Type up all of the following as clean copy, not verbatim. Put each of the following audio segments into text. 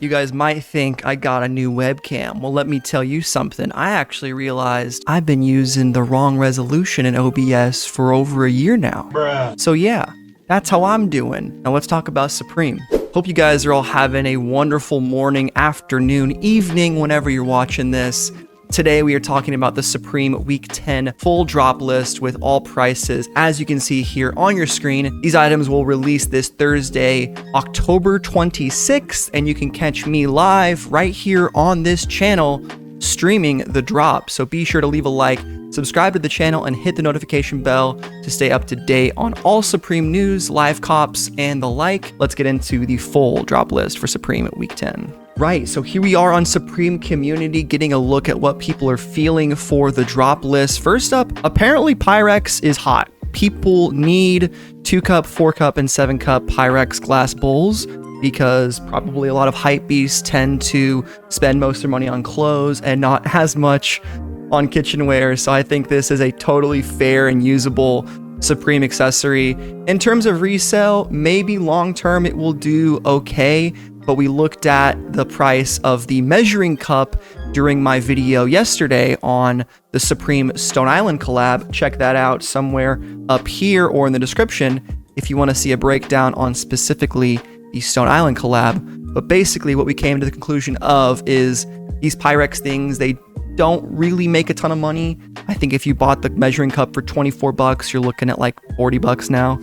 You guys might think I got a new webcam. Well, let me tell you something. I actually realized I've been using the wrong resolution in OBS for over a year now. Bruh. So yeah, that's how I'm doing. Now let's talk about Supreme. Hope you guys are all having a wonderful morning, afternoon, evening, whenever you're watching this. Today we are talking about the Supreme Week 10 full drop list with all prices. As you can see here on your screen, these items will release this Thursday, October 26th, and you can catch me live right here on this channel streaming the drop. So be sure to leave a like, subscribe to the channel, and hit the notification bell to stay up to date on all Supreme news, live cops, and the like. Let's get into the full drop list for Supreme Week 10. Right, so here we are on Supreme Community getting a look at what people are feeling for the drop list. First up, apparently Pyrex is hot. People need 2-cup, 4-cup, and 7-cup Pyrex glass bowls because probably a lot of hype beasts tend to spend most of their money on clothes and not as much on kitchenware. So I think this is a totally fair and usable Supreme accessory. In terms of resale, maybe long term it will do okay. But we looked at the price of the measuring cup during my video yesterday on the Supreme Stone Island collab. Check that out somewhere up here or in the description if you want to see a breakdown on specifically the Stone Island collab. But basically what we came to the conclusion of is these Pyrex things, they don't really make a ton of money. I think if you bought the measuring cup for 24 bucks, you're looking at like 40 bucks now.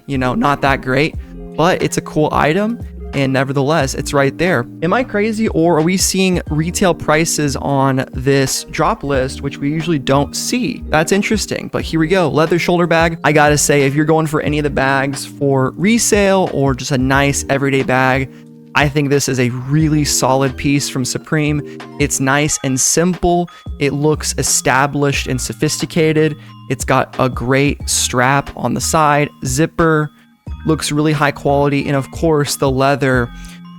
You know, not that great, but it's a cool item. And nevertheless, it's right there. Am I crazy, or are we seeing retail prices on this drop list, which we usually don't see? That's interesting, but here we go. Leather shoulder bag. I gotta say, if you're going for any of the bags for resale or just a nice everyday bag, I think this is a really solid piece from Supreme. It's nice and simple. It looks established and sophisticated. It's got a great strap on the side, zipper, looks really high quality, and of course the leather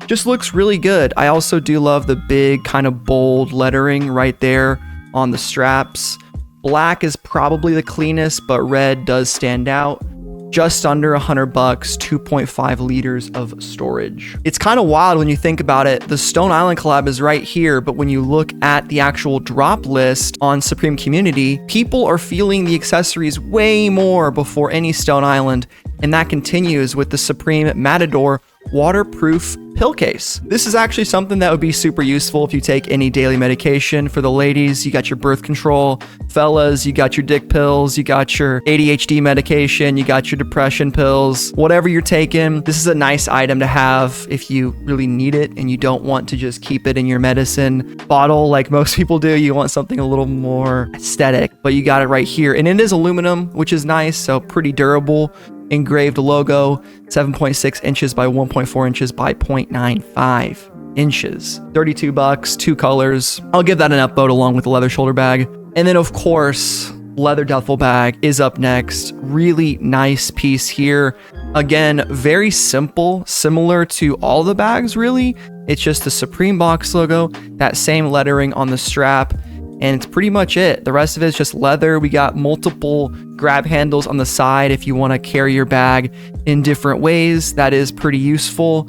just looks really good. I also do love the big kind of bold lettering right there on the straps. Black is probably the cleanest, but red does stand out. Just under 100 bucks, 2.5 liters of storage. It's kind of wild when you think about it. The Stone Island collab is right here, but when you look at the actual drop list on Supreme Community, people are feeling the accessories way more before any Stone Island, and that continues with the Supreme Matador waterproof pill case. This is actually something that would be super useful if you take any daily medication. For the ladies, you got your birth control. Fellas, you got your dick pills, you got your ADHD medication, you got your depression pills. Whatever you're taking, this is a nice item to have if you really need it and you don't want to just keep it in your medicine bottle like most people do. You want something a little more aesthetic, but you got it right here. And it is aluminum, which is nice, so pretty durable. Engraved logo, 7.6 inches by 1.4 inches by 0.95 inches. 32 bucks, 2 colors. I'll give that an upvote along with the leather shoulder bag. And then of course, leather duffel bag is up next. Really nice piece here. Again, very simple, similar to all the bags really. It's just the Supreme box logo, that same lettering on the strap, and it's pretty much it. The rest of it is just leather. We got multiple grab handles on the side if you want to carry your bag in different ways. That is pretty useful.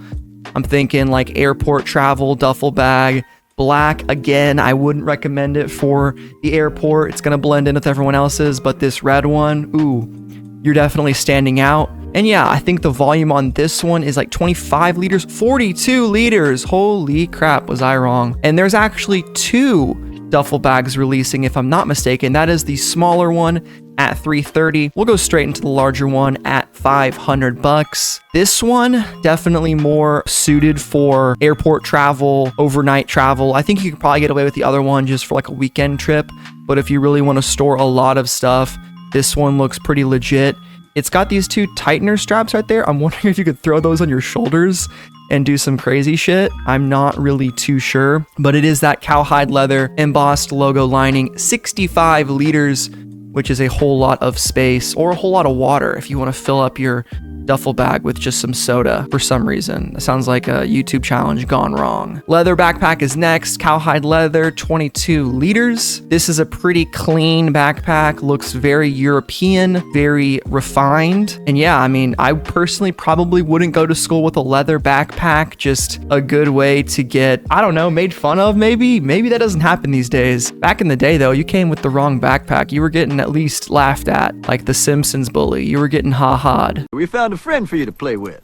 I'm thinking like airport travel, duffel bag. Black, again, I wouldn't recommend it for the airport. It's going to blend in with everyone else's, but this red one, ooh, you're definitely standing out. And yeah, I think the volume on this one is like 25 liters, 42 liters. Holy crap, was I wrong? And there's actually 2 duffel bags releasing, if I'm not mistaken. That is the smaller one at $330. We'll go straight into the larger one at 500 bucks. This one definitely more suited for airport travel, overnight travel. I think you could probably get away with the other one just for like a weekend trip, but if you really want to store a lot of stuff, this one looks pretty legit. It's got these 2 tightener straps right there. I'm wondering if you could throw those on your shoulders and do some crazy shit. I'm not really too sure, but it is that cowhide leather embossed logo lining, 65 liters, which is a whole lot of space or a whole lot of water if you want to fill up your duffel bag with just some soda for some reason. That sounds like a YouTube challenge gone wrong. Leather backpack is next. Cowhide leather, 22 liters. This is a pretty clean backpack. Looks very European, very refined. And yeah, I mean, I personally probably wouldn't go to school with a leather backpack. Just a good way to get, I don't know, made fun of maybe. Maybe that doesn't happen these days. Back in the day though, you came with the wrong backpack. You were getting at least laughed at, like the Simpsons bully. You were getting ha-ha'd. We found a friend for you to play with.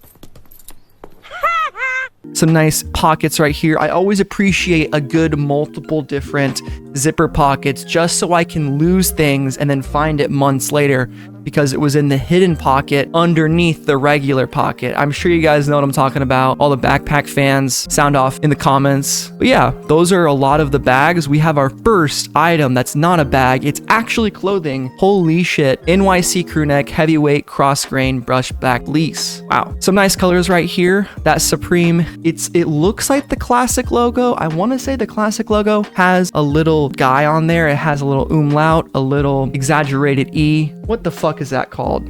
Some nice pockets right here. I always appreciate a good multiple different zipper pockets just so I can lose things and then find it months later because it was in the hidden pocket underneath the regular pocket. I'm sure you guys know what I'm talking about. All the backpack fans, sound off in the comments. But yeah, those are a lot of the bags. We have our first item that's not a bag. It's actually clothing. Holy shit. NYC crew neck, heavyweight, cross grain, brush back fleece. Wow. Some nice colors right here. That Supreme, it looks like the classic logo. I want to say the classic logo has a little guy on there. It has a little umlaut, a little exaggerated E. What the fuck is that called?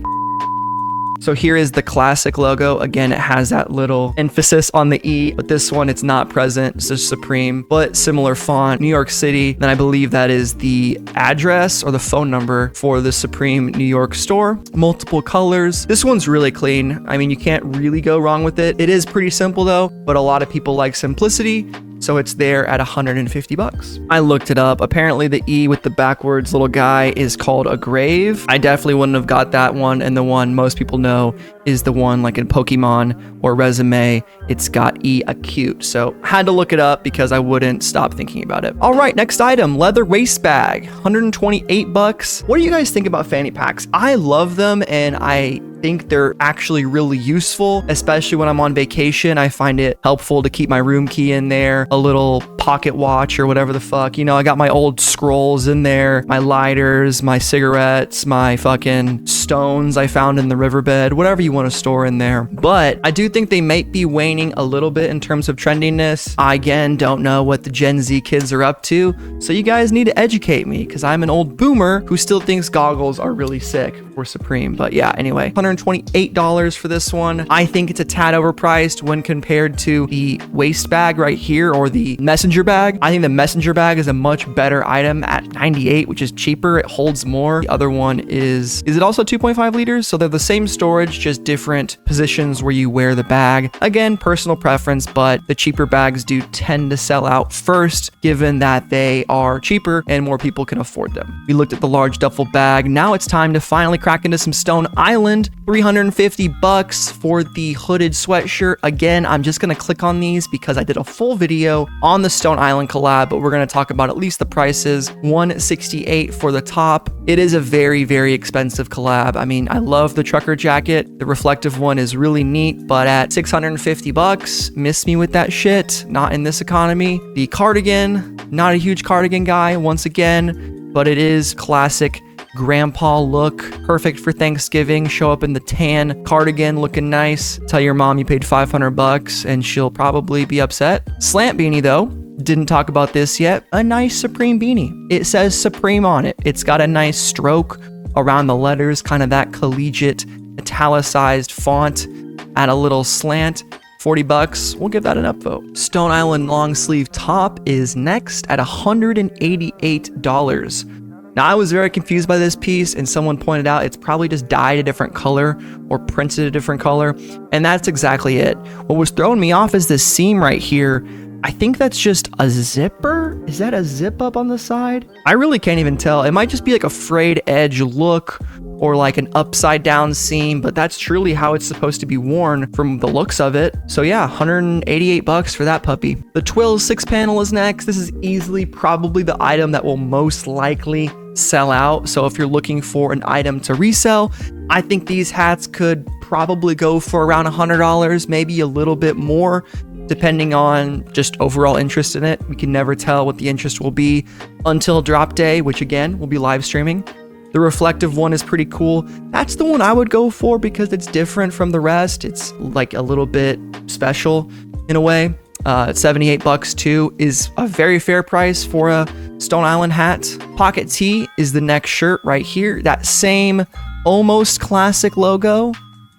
So here is the classic logo. Again, it has that little emphasis on the E, but this one, it's not present. It's just Supreme, but similar font, New York City. Then I believe that is the address or the phone number for the Supreme New York store. Multiple colors. This one's really clean. I mean, you can't really go wrong with it. It is pretty simple though, but a lot of people like simplicity. So it's there at 150 bucks. I looked it up. Apparently the E with the backwards little guy is called a grave. I definitely wouldn't have got that one. And the one most people know is the one like in Pokemon or Resume. It's got E acute. So had to look it up because I wouldn't stop thinking about it. All right, next item, leather waist bag, 128 bucks. What do you guys think about fanny packs? I love them and I think they're actually really useful, especially when I'm on vacation. I find it helpful to keep my room key in there, a little pocket watch or whatever the fuck. You know, I got my old scrolls in there, my lighters, my cigarettes, my fucking stones I found in the riverbed, whatever you want to store in there. But I do think they might be waning a little bit in terms of trendiness. I, again, don't know what the Gen Z kids are up to, so you guys need to educate me because I'm an old boomer who still thinks goggles are really sick for Supreme. But yeah, anyway, $128 for this one. I think it's a tad overpriced when compared to the waist bag right here or the messenger bag. I think the messenger bag is a much better item at $98, which is cheaper. It holds more. The other one is it also 2.5 liters? So they're the same storage, just different positions where you wear the bag. Again, personal preference, but the cheaper bags do tend to sell out first, given that they are cheaper and more people can afford them. We looked at the large duffel bag. Now it's time to finally crack into some Stone Island. 350 bucks for the hooded sweatshirt. Again, I'm just going to click on these because I did a full video on the Stone Island collab, but we're going to talk about at least the prices. $168 for the top. It is a very, very expensive collab. I mean, I love the trucker jacket. The reflective one is really neat, but at 650 bucks, miss me with that shit. Not in this economy. The cardigan, not a huge cardigan guy once again, but it is classic grandpa look, perfect for Thanksgiving. Show up in the tan cardigan looking nice. Tell your mom you paid 500 bucks and she'll probably be upset. Slant beanie though, didn't talk about this yet. A nice Supreme beanie. It says Supreme on it. It's got a nice stroke around the letters, kind of that collegiate italicized font at a little slant. 40 bucks, we'll give that an upvote. Stone Island long sleeve top is next at $188. Now, I was very confused by this piece, and someone pointed out it's probably just dyed a different color or printed a different color, and that's exactly it. What was throwing me off is this seam right here. I think that's just a zipper. Is that a zip up on the side? I really can't even tell. It might just be like a frayed edge look or like an upside down seam, but that's truly how it's supposed to be worn from the looks of it. So yeah, 188 bucks for that puppy. The Twill 6-panel is next. This is easily probably the item that will most likely sell out. So if you're looking for an item to resell, I think these hats could probably go for around $100, maybe a little bit more, depending on just overall interest in it. We can never tell what the interest will be until drop day, which again, we'll be live streaming. The reflective one is pretty cool. That's the one I would go for because it's different from the rest. It's like a little bit special in a way. 78 bucks too is a very fair price for a Stone Island hat. Pocket tee is the next shirt right here. That same almost classic logo,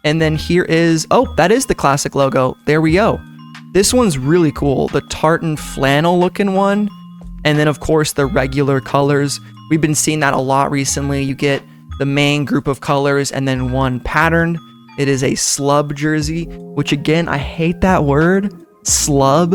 And then here is, oh, that is the classic logo. There we go. This one's really cool. The tartan flannel looking one. And then of course the regular colors. We've been seeing that a lot recently. You get the main group of colors and then one pattern. It is a slub jersey, which again, I hate that word, slub.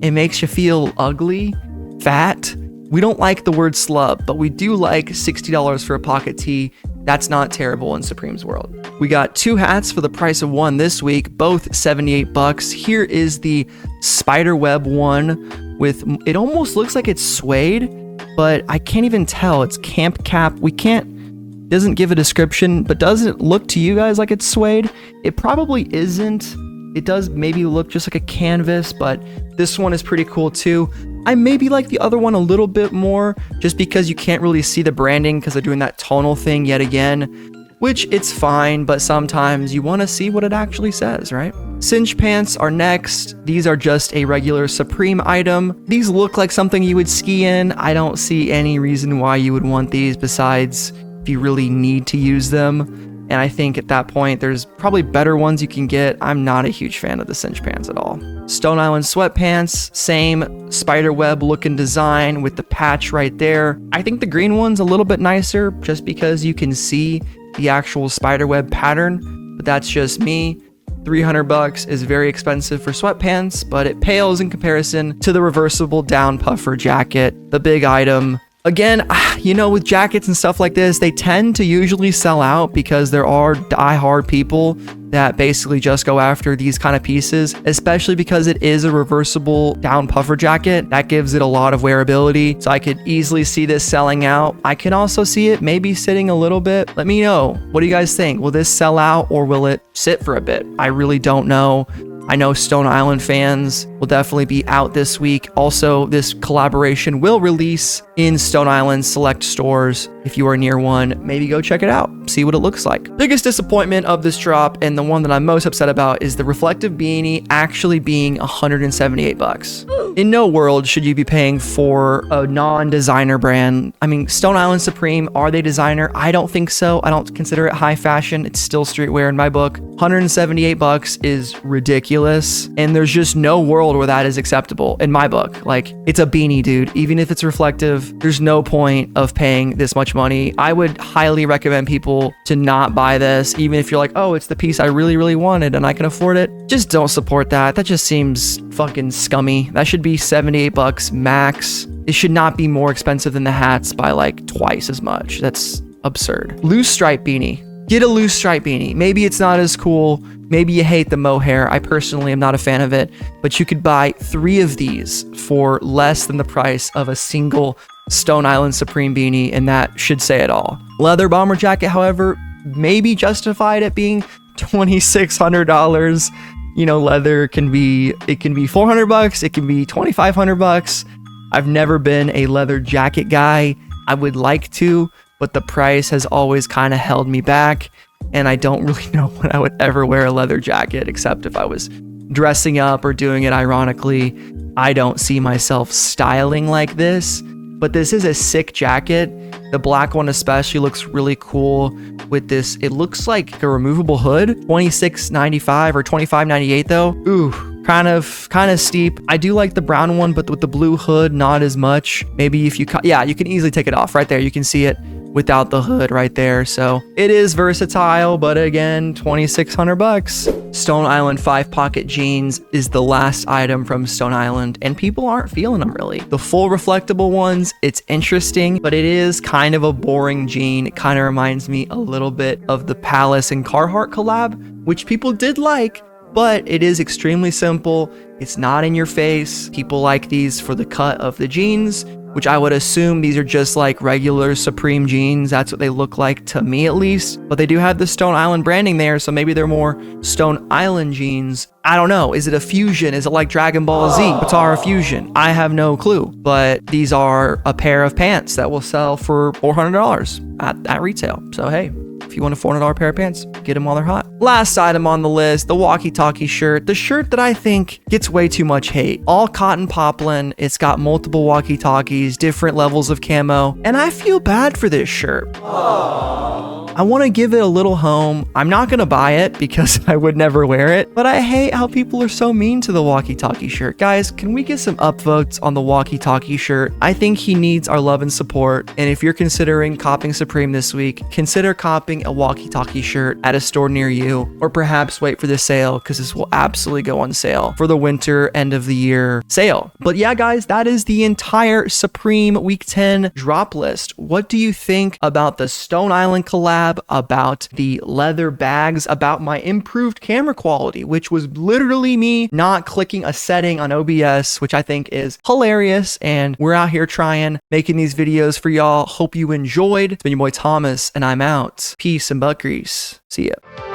It makes you feel ugly, fat. We don't like the word slub, but we do like $60 for a pocket tee. That's not terrible in Supreme's world. We got 2 hats for the price of 1 this week, both 78 bucks. Here is the spider web one with, it almost looks like it's suede, but I can't even tell. It's camp cap. Doesn't give a description, but doesn't it look to you guys like it's suede? It probably isn't. It does maybe look just like a canvas, but this one is pretty cool too. I maybe like the other one a little bit more just because you can't really see the branding because they're doing that tonal thing yet again, which it's fine, but sometimes you want to see what it actually says, right? Cinch pants are next. These are just a regular Supreme item. These look like something you would ski in. I don't see any reason why you would want these besides if you really need to use them. And I think at that point, there's probably better ones you can get. I'm not a huge fan of the cinch pants at all. Stone Island sweatpants, same spider web looking design with the patch right there. I think the green one's a little bit nicer just because you can see the actual spider web pattern, but that's just me. 300 bucks is very expensive for sweatpants, but it pales in comparison to the reversible down puffer jacket, the big item. Again, you know, with jackets and stuff like this, they tend to usually sell out because there are die-hard people that basically just go after these kind of pieces, especially because it is a reversible down puffer jacket. That gives it a lot of wearability. So I could easily see this selling out. I can also see it maybe sitting a little bit. Let me know. What do you guys think? Will this sell out or will it sit for a bit? I really don't know. I know Stone Island fans will definitely be out this week. Also, this collaboration will release in Stone Island select stores. If you are near one, maybe go check it out, see what it looks like. Biggest disappointment of this drop, and the one that I'm most upset about, is the reflective beanie actually being 178 bucks. In no world should you be paying for a non-designer brand. I mean, Stone Island Supreme, are they designer? I don't think so. I don't consider it high fashion. It's still streetwear in my book. 178 bucks is ridiculous, and there's just no world where that is acceptable in my book. Like, it's a beanie, dude. Even if it's reflective, there's no point of paying this much money. I would highly recommend people to not buy this, even if you're like, oh, it's the piece I really wanted and I can afford it. Just don't support that. That just seems fucking scummy. That should be 78 bucks max. It should not be more expensive than the hats by like twice as much. That's absurd. Loose stripe beanie. Get a loose stripe beanie. Maybe it's not as cool. Maybe you hate the mohair. I personally am not a fan of it, but you could buy 3 of these for less than the price of a single Stone Island Supreme beanie, and that should say it all. Leather bomber jacket, however, maybe justified at being $2,600. You know, leather can be 400 bucks. It can be 2,500 bucks. I've never been a leather jacket guy. I would like to, but the price has always kind of held me back, and I don't really know when I would ever wear a leather jacket, except if I was dressing up or doing it ironically. I don't see myself styling like this, but this is a sick jacket. The black one especially looks really cool with this. It looks like a removable hood. $26.95 or $25.98 though. Ooh, kind of steep. I do like the brown one, but with the blue hood, not as much. Maybe if you yeah, you can easily take it off right there. You can see it without the hood right there. So it is versatile, but again, 2,600 bucks. Stone Island 5-pocket jeans is the last item from Stone Island, and people aren't feeling them really. The full reflectable ones, it's interesting, but it is kind of a boring jean. It kind of reminds me a little bit of the Palace and Carhartt collab, which people did like, but it is extremely simple. It's not in your face. People like these for the cut of the jeans, which I would assume these are just like regular Supreme jeans. That's what they look like to me at least. But they do have the Stone Island branding there, so maybe they're more Stone Island jeans. I don't know. Is it a fusion? Is it like Dragon Ball Z? Katara Fusion? I have no clue. But these are a pair of pants that will sell for $400 at retail. So hey, if you want a $400 pair of pants, get them while they're hot. Last item on the list, the walkie-talkie shirt. The shirt that I think gets way too much hate. All cotton poplin. It's got multiple walkie-talkies, different levels of camo, and I feel bad for this shirt. I want to give it a little home. I'm not going to buy it because I would never wear it, but I hate how people are so mean to the walkie-talkie shirt. Guys, can we get some upvotes on the walkie-talkie shirt? I think he needs our love and support. And if you're considering copping Supreme this week, consider copping a walkie-talkie shirt at a store near you, or perhaps wait for the sale because this will absolutely go on sale for the winter end of the year sale. But yeah, guys, that is the entire Supreme Week 10 drop list. What do you think about the Stone Island collab, about the leather bags, about my improved camera quality, which was literally me not clicking a setting on OBS, which I think is hilarious, and we're out here trying, making these videos for y'all. Hope you enjoyed. It's been your boy Thomas, and I'm out. Peace and butt grease. See ya.